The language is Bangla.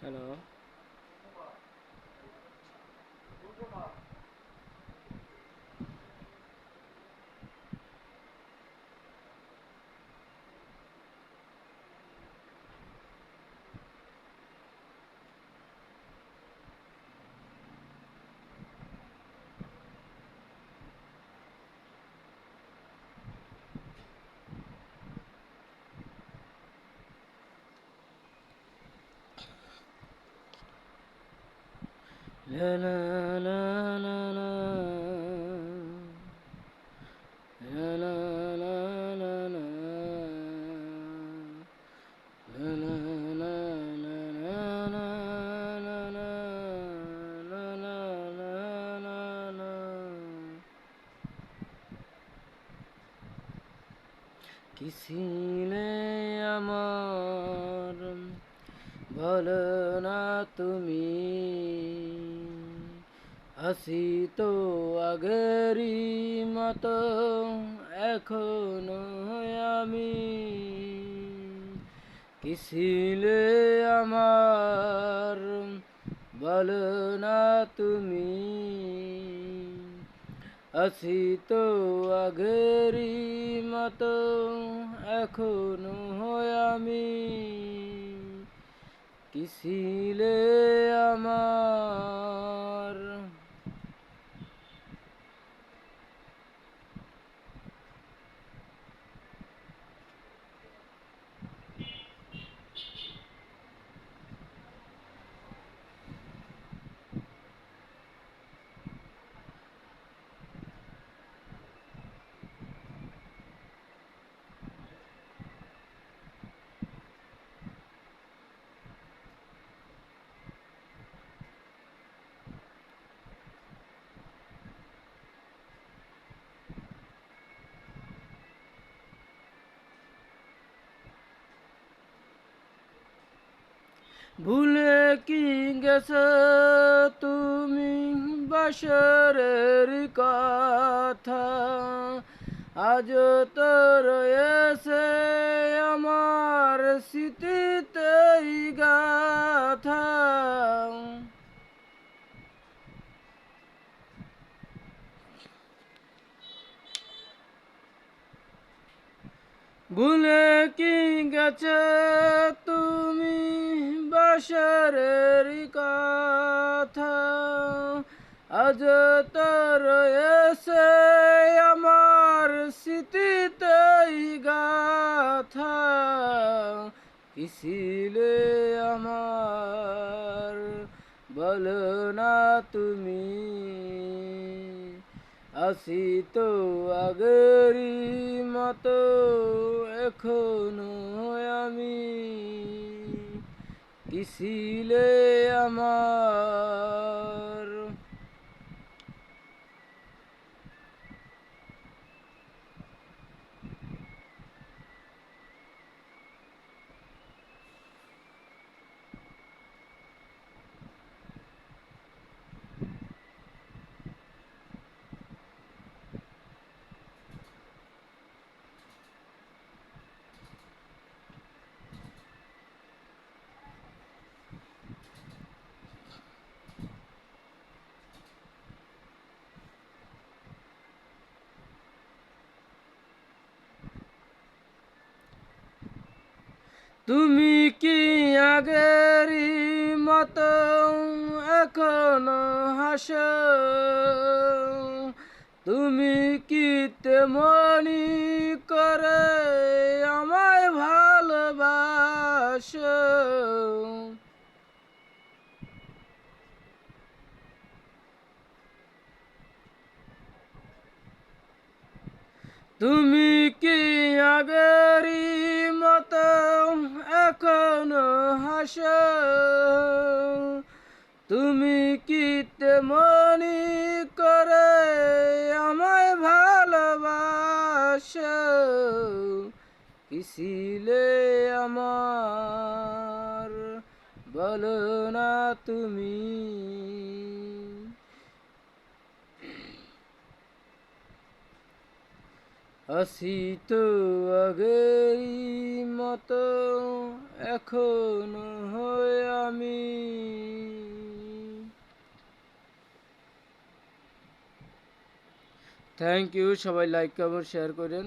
হ্যালো। লা লা লা লা লা। লা লা লা লা লা। লা লা লা লা লা লা লা লা। লা লা লা লা লা। কি ছিলে আমার বলো না তুমি, হাসি তো আগেরই মতো এখনো আমি। কি ছিলে আমার বলো না তুমি, আছি তো আগেরই মতো এখনো আমি। কি ছিলে আমার। ভুলে কি গেছো তুমি বাসরের কথা, আজ তো রয়েছে আমার স্মৃতিতেই গাথা। ভুলে কি গেছো তুমি বাসরের কথা, আজ তো রয়েছে আমার স্মৃতিতেই গাথা। কি ছিলে আমার বলো না তুমি, আছি তো আগেরই মতো এখনো আমি। কি ছিলে আমার। তুমি কি আগেরই মতো এখনো হাসো, তুমি কি তেমনি করে আমায় ভালোবাসো। তুমি কি আগেরই মতো এখনো হাসো, তুমি কি তেমনি করে আমায় ভালোবাসো। কি ছিলে আমার বলো না তুমি। আছি তো আগের মতো এখনো হয়ে আমি। থ্যাংক ইউ, সবাই লাইক কমেন্ট শেয়ার করেন।